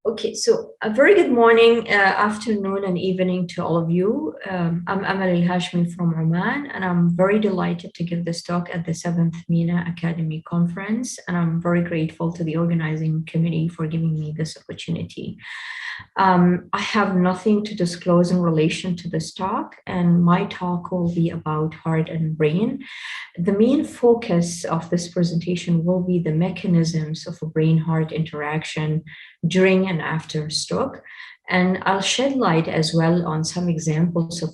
Okay, so a very good morning, afternoon, and evening to all of you. I'm Amal Hashmi from Oman, and I'm very delighted to give this talk at the 7th MENA Academy Conference. And I'm very grateful to the organizing committee for giving me this opportunity. I have nothing to disclose in relation to this talk, and my talk will be about heart and brain. The main focus of this presentation will be the mechanisms of a brain-heart interaction during and after stroke. And I'll shed light as well on some examples of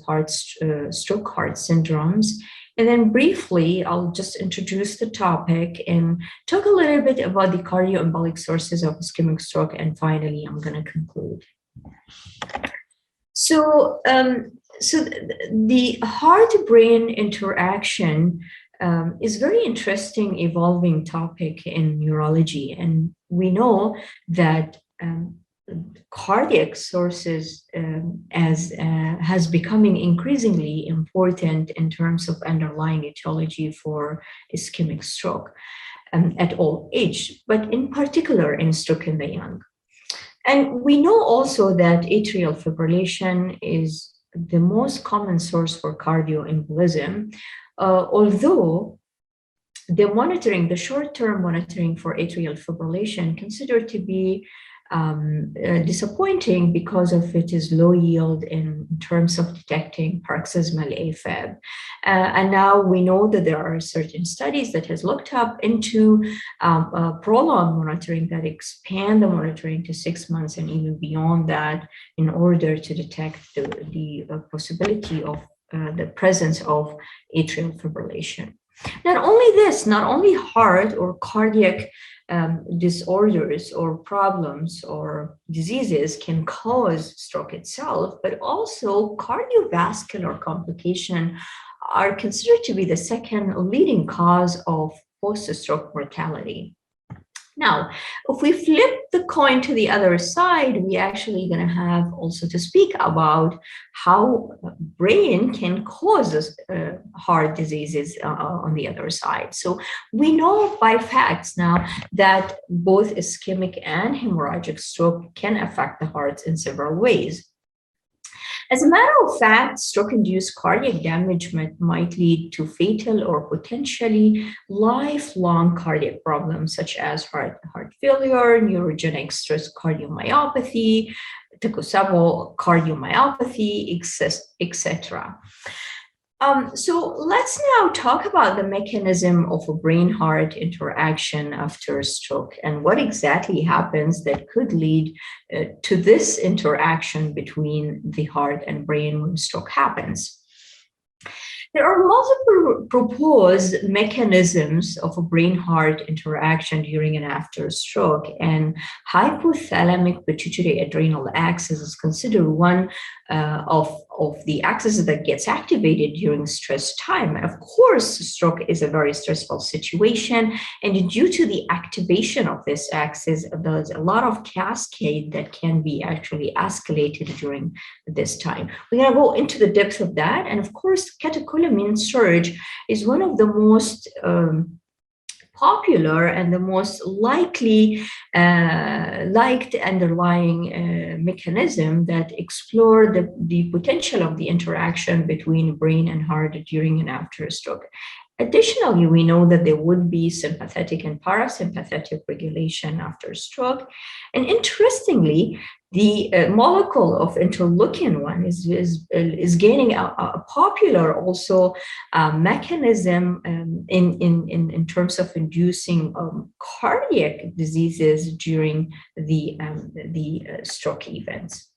stroke heart syndromes. And then briefly, I'll just introduce the topic and talk a little bit about the cardioembolic sources of ischemic stroke. And finally, I'm going to conclude. So, the heart-brain interaction is very interesting, evolving topic in neurology. And we know that cardiac sources has becoming increasingly important in terms of underlying etiology for ischemic stroke at all age, but in particular in stroke in the young. And we know also that atrial fibrillation is the most common source for cardioembolism, although the short-term monitoring for atrial fibrillation considered to be disappointing because of its low yield in terms of detecting paroxysmal AFib. And now we know that there are certain studies that has looked up into prolonged monitoring that expand the monitoring to 6 months and even beyond that in order to detect the possibility of the presence of atrial fibrillation. Not only heart or cardiac disorders or problems or diseases can cause stroke itself, but also cardiovascular complications are considered to be the second leading cause of post-stroke mortality. Now, if we flip the coin to the other side, we actually going to have also to speak about how brain can cause heart diseases on the other side. So we know by facts now that both ischemic and hemorrhagic stroke can affect the heart in several ways. As a matter of fact, stroke-induced cardiac damage might lead to fatal or potentially lifelong cardiac problems such as heart failure, neurogenic stress cardiomyopathy, tachycephalic cardiomyopathy, etc. So let's now talk about the mechanism of a brain-heart interaction after stroke and what exactly happens that could lead to this interaction between the heart and brain when stroke happens. There are multiple proposed mechanisms of a brain-heart interaction during and after stroke, and hypothalamic pituitary adrenal axis is considered one of the axes that gets activated during stress time. Of course, stroke is a very stressful situation, and due to the activation of this axis, there's a lot of cascade that can be actually escalated during this time. We're going to go into the depth of that, and of course, catecholamine surge is one of the most popular and the most likely liked underlying mechanism that explore the potential of the interaction between brain and heart during and after a stroke. Additionally, we know that there would be sympathetic and parasympathetic regulation after stroke. And interestingly, the molecule of interleukin-1 is gaining a popular also mechanism in terms of inducing cardiac diseases during the stroke events.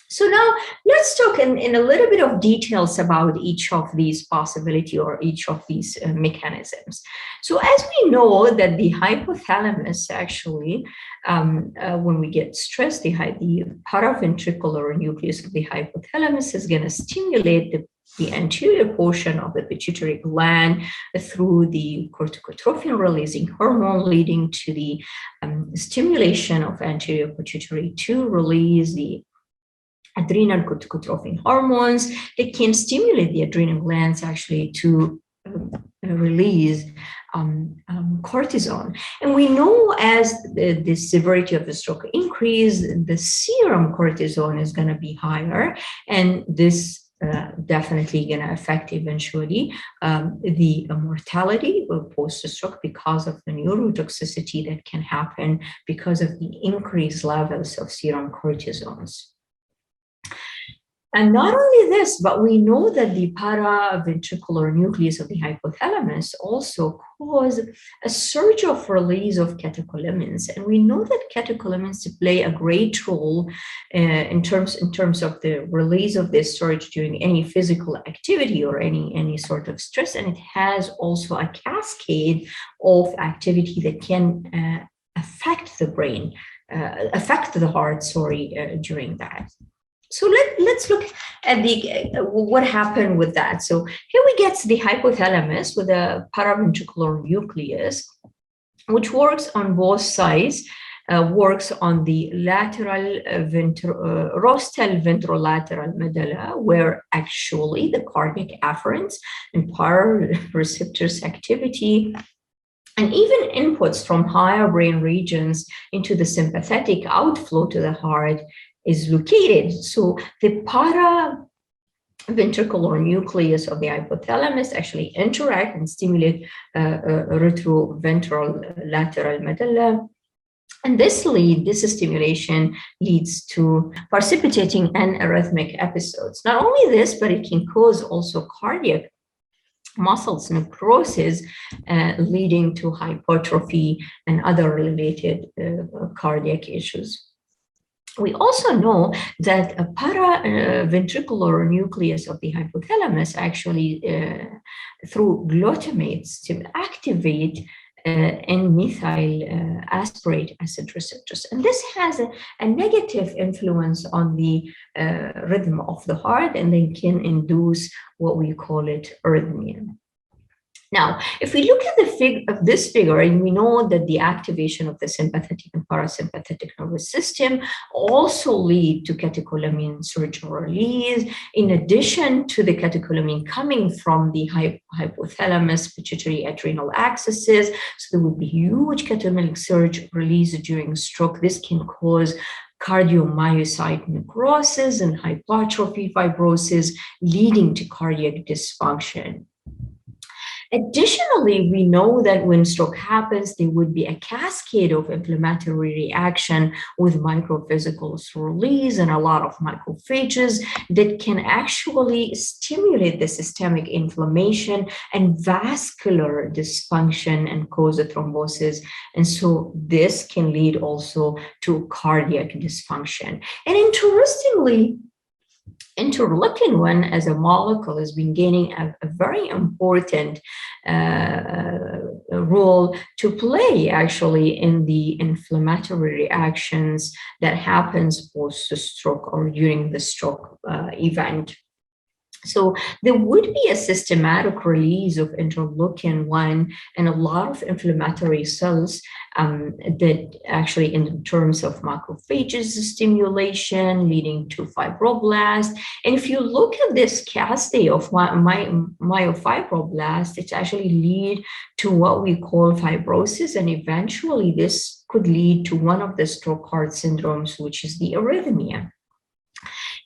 So now let's talk in a little bit of details about each of these possibilities or each of these mechanisms. So as we know that the hypothalamus actually, when we get stressed, the paraventricular nucleus of the hypothalamus is going to stimulate the anterior portion of the pituitary gland through the corticotrophin releasing hormone, leading to the stimulation of anterior pituitary to release the adrenal corticotrophin hormones. It can stimulate the adrenal glands actually to release cortisol. And we know as the severity of the stroke increase, the serum cortisol is going to be higher, and this definitely going to affect eventually the mortality of post-stroke because of the neurotoxicity that can happen because of the increased levels of serum cortisols. And not only this, but we know that the paraventricular nucleus of the hypothalamus also cause a surge of release of catecholamines. And we know that catecholamines play a great role in terms of the release of this surge during any physical activity or any sort of stress. And it has also a cascade of activity that can affect the brain, affect the heart, during that. So let's look at what happened with that. So here we get the hypothalamus with a paraventricular nucleus, which works on both sides, works on the lateral rostral ventrolateral medulla, where actually the cardiac afferents and parareceptors activity and even inputs from higher brain regions into the sympathetic outflow to the heart is located. So the paraventricular nucleus of the hypothalamus actually interact and stimulate retroventral lateral medulla. And this stimulation leads to precipitating anarrhythmic episodes. Not only this, but it can cause also cardiac muscles necrosis, leading to hypertrophy and other related cardiac issues. We also know that a paraventricular nucleus of the hypothalamus actually, through glutamates, to activate N-methyl aspartate acid receptors. And this has a negative influence on the rhythm of the heart, and then can induce what we call it arrhythmia. Now, if we look at this figure, and we know that the activation of the sympathetic and parasympathetic nervous system also lead to catecholamine surge or release, in addition to the catecholamine coming from the hypothalamus, pituitary, adrenal axes. So there would be huge catecholamine surge release during stroke. This can cause cardiomyocyte necrosis and hypertrophy fibrosis, leading to cardiac dysfunction. Additionally, we know that when stroke happens, there would be a cascade of inflammatory reaction with microvesicles release and a lot of macrophages that can actually stimulate the systemic inflammation and vascular dysfunction and cause a thrombosis. And so this can lead also to cardiac dysfunction. And interestingly, interleukin-1 as a molecule has been gaining a very important role to play actually in the inflammatory reactions that happens post-stroke or during the stroke event. So there would be a systematic release of interleukin-1 and a lot of inflammatory cells that actually, in terms of macrophages stimulation, leading to fibroblasts. And if you look at this cascade of myofibroblast, it actually lead to what we call fibrosis, and eventually this could lead to one of the stroke heart syndromes, which is the arrhythmia.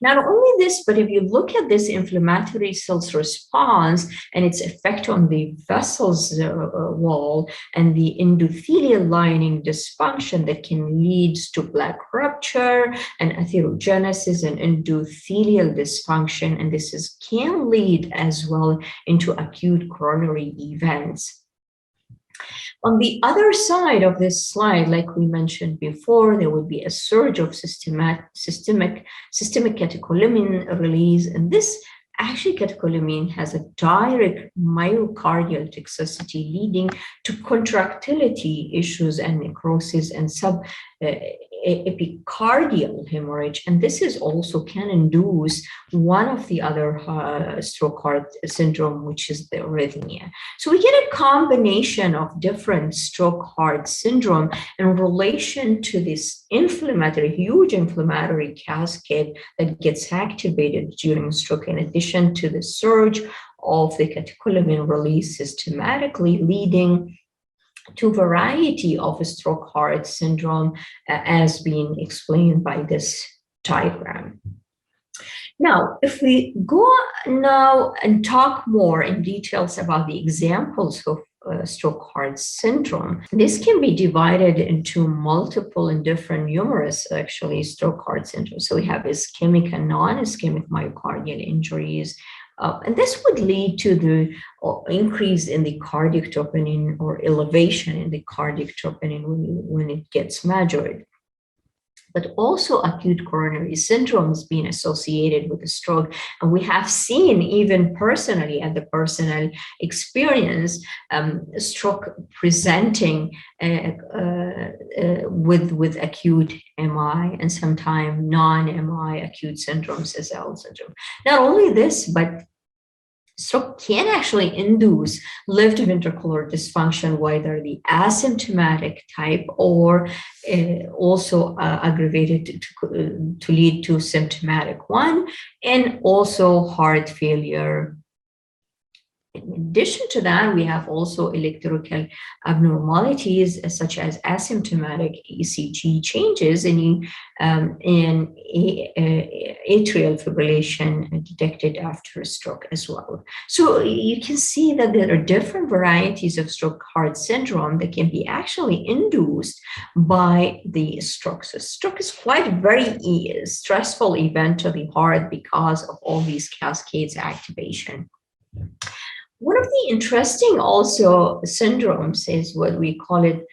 Not only this, but if you look at this inflammatory cells response and its effect on the vessels wall and the endothelial lining dysfunction that can lead to plaque rupture and atherogenesis and endothelial dysfunction, and this can lead as well into acute coronary events. On the other side of this slide, like we mentioned before, there would be a surge of systemic catecholamine release, and this actually catecholamine has a direct myocardial toxicity leading to contractility issues and necrosis and epicardial hemorrhage, and this is also can induce one of the other stroke heart syndrome, which is the arrhythmia. So we get a combination of different stroke heart syndrome in relation to this huge inflammatory cascade that gets activated during stroke, in addition to the surge of the catecholamine release systematically, leading to variety of stroke heart syndrome, as being explained by this diagram. Now, if we go now and talk more in details about the examples of stroke heart syndrome, this can be divided into multiple and different numerous actually stroke heart syndrome. So we have ischemic and non-ischemic myocardial injuries, and this would lead to the increase in the cardiac troponin or elevation in the cardiac troponin when it gets measured. But also acute coronary syndrome has been associated with a stroke. And we have seen, even personally, at the personal experience, stroke presenting with acute MI and sometimes non-MI acute syndromes as L syndrome. Not only this, but stroke can actually induce left ventricular dysfunction, whether the asymptomatic type or also aggravated to lead to symptomatic one, and also heart failure. In addition to that, we have also electrical abnormalities such as asymptomatic ECG changes in atrial fibrillation detected after a stroke as well. So you can see that there are different varieties of stroke heart syndrome that can be actually induced by the stroke. So stroke is quite a very stressful event to the heart because of all these cascades activation. One of the interesting also syndromes is what we call it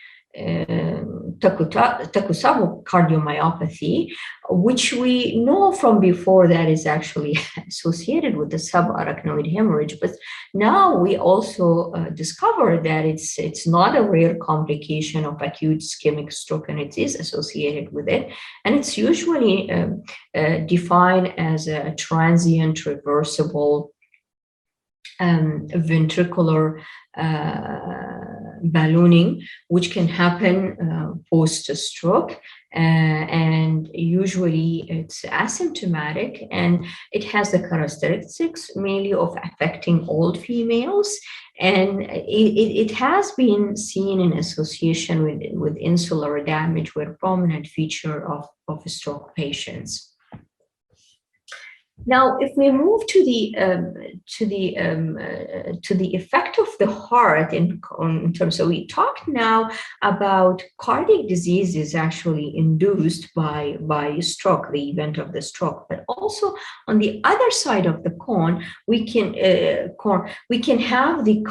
Takotsubo cardiomyopathy, which we know from before that is actually associated with the subarachnoid hemorrhage. But now we also discover that it's not a rare complication of acute ischemic stroke, and it is associated with it. And it's usually defined as a transient reversible ventricular ballooning, which can happen post-stroke, and usually it's asymptomatic, and it has the characteristics mainly of affecting old females, and it has been seen in association with insular damage, with a prominent feature of stroke patients. Now, if we move to the effect of the heart in terms, so we talked now about cardiac diseases actually induced by stroke, the event of the stroke, but also on the other side of the coin, we can have the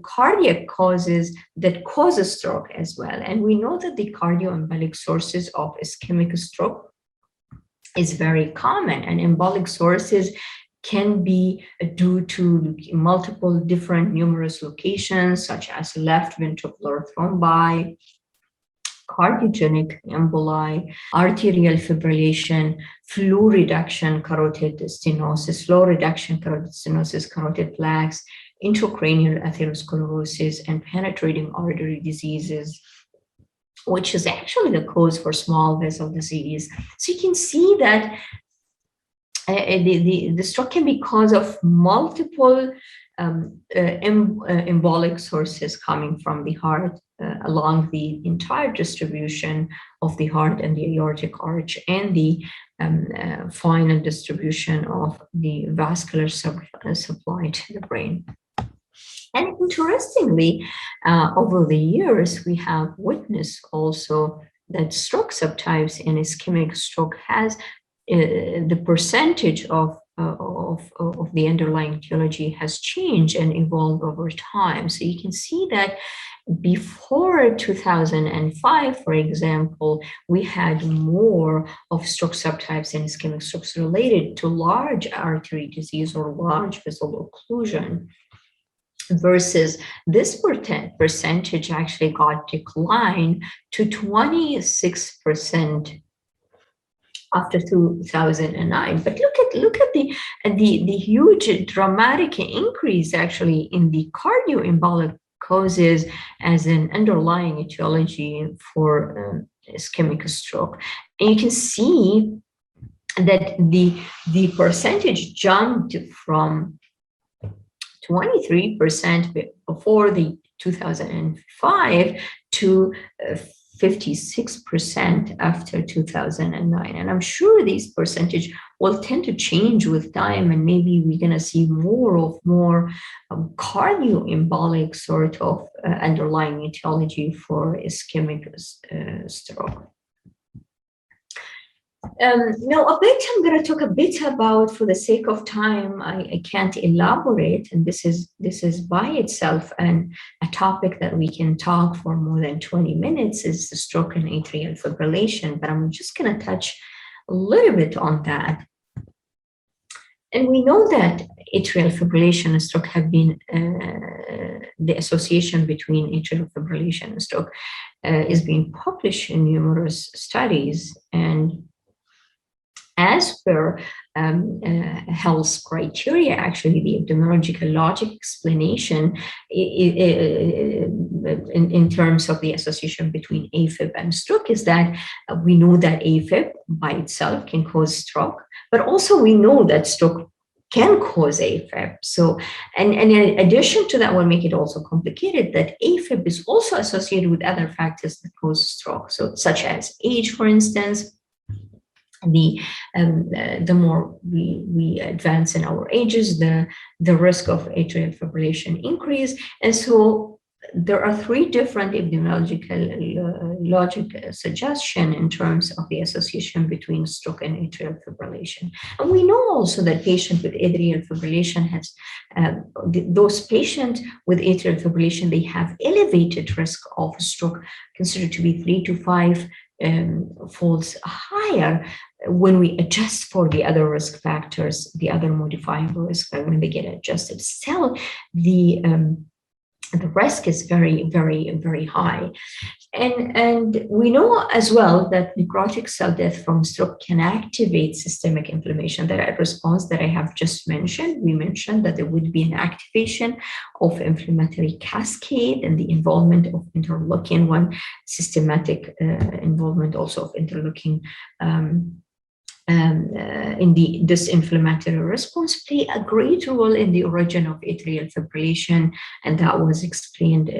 cardiac causes that cause a stroke as well, and we know that the cardioembolic sources of ischemic stroke is very common, and embolic sources can be due to multiple different numerous locations, such as left ventricular thrombi, cardiogenic emboli, arterial fibrillation, flow reduction, carotid stenosis, carotid plaques, intracranial atherosclerosis, and penetrating artery diseases, which is actually the cause for small vessel disease. So you can see that the stroke can be cause of multiple embolic sources coming from the heart along the entire distribution of the heart and the aortic arch, and the final distribution of the vascular supply to the brain. And interestingly, over the years, we have witnessed also that stroke subtypes in ischemic stroke has the percentage of the underlying etiology has changed and evolved over time. So you can see that before 2005, for example, we had more of stroke subtypes in ischemic strokes related to large artery disease or large vessel occlusion. versus this percentage actually got declined to 26% after 2009. But look at the huge dramatic increase actually in the cardioembolic causes as an underlying etiology for ischemic stroke. And you can see that the percentage jumped from 23% before the 2005 to 56% after 2009. And I'm sure these percentage will tend to change with time, and maybe we're going to see more cardioembolic sort of underlying etiology for ischemic stroke. Now, I'm going to talk a bit about, for the sake of time, I can't elaborate, and this is by itself and a topic that we can talk for more than 20 minutes, is the stroke and atrial fibrillation, but I'm just going to touch a little bit on that. And we know that atrial fibrillation and stroke have been, the association between atrial fibrillation and stroke is being published in numerous studies. And as per health criteria, actually, the epidemiological logic explanation in terms of the association between AFib and stroke is that we know that AFib by itself can cause stroke, but also we know that stroke can cause AFib. So, and in addition to that, will make it also complicated that AFib is also associated with other factors that cause stroke, so such as age, for instance. The more we advance in our ages, the risk of atrial fibrillation increase. And so there are three different epidemiological logic suggestion in terms of the association between stroke and atrial fibrillation. And we know also that patients with atrial fibrillation has, those patients with atrial fibrillation, they have elevated risk of stroke, considered to be 3 to 5 folds higher when we adjust for the other risk factors, the other modifiable risk factors, when they get adjusted. Still, the risk is very, very, very high. And we know as well that necrotic cell death from stroke can activate systemic inflammation. That response that I have just mentioned, we mentioned that there would be an activation of inflammatory cascade and the involvement of interleukin-1, systematic involvement also of interleukin in this inflammatory response play a great role in the origin of atrial fibrillation, and that was explained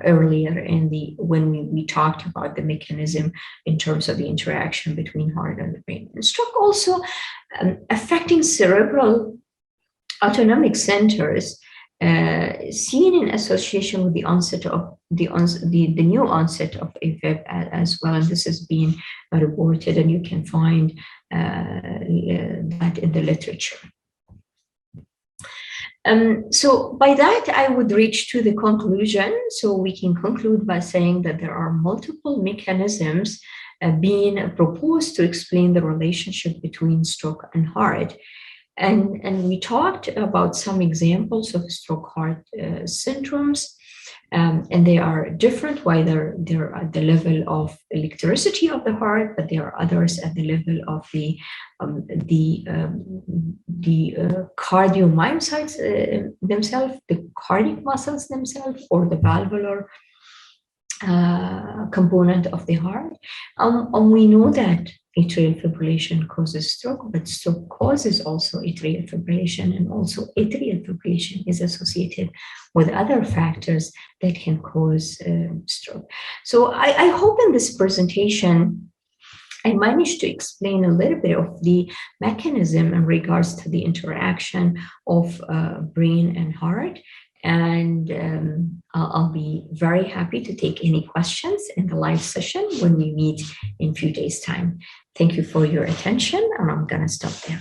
earlier when we talked about the mechanism in terms of the interaction between heart and the brain. And stroke also affecting cerebral autonomic centers, seen in association with the onset of the new onset of AFib as well, and this has been reported, and you can find that in the literature. So by that, I would reach to the conclusion. So we can conclude by saying that there are multiple mechanisms being proposed to explain the relationship between stroke and heart. And we talked about some examples of stroke heart syndromes, and they are different, whether they're at the level of electricity of the heart, but there are others at the level of the cardiomyocytes themselves, the cardiac muscles themselves, or the valvular component of the heart. And we know that atrial fibrillation causes stroke, but stroke causes also atrial fibrillation, and also atrial fibrillation is associated with other factors that can cause stroke. So I hope in this presentation I managed to explain a little bit of the mechanism in regards to the interaction of brain and heart. And I'll be very happy to take any questions in the live session when we meet in a few days' time. Thank you for your attention, and I'm going to stop there.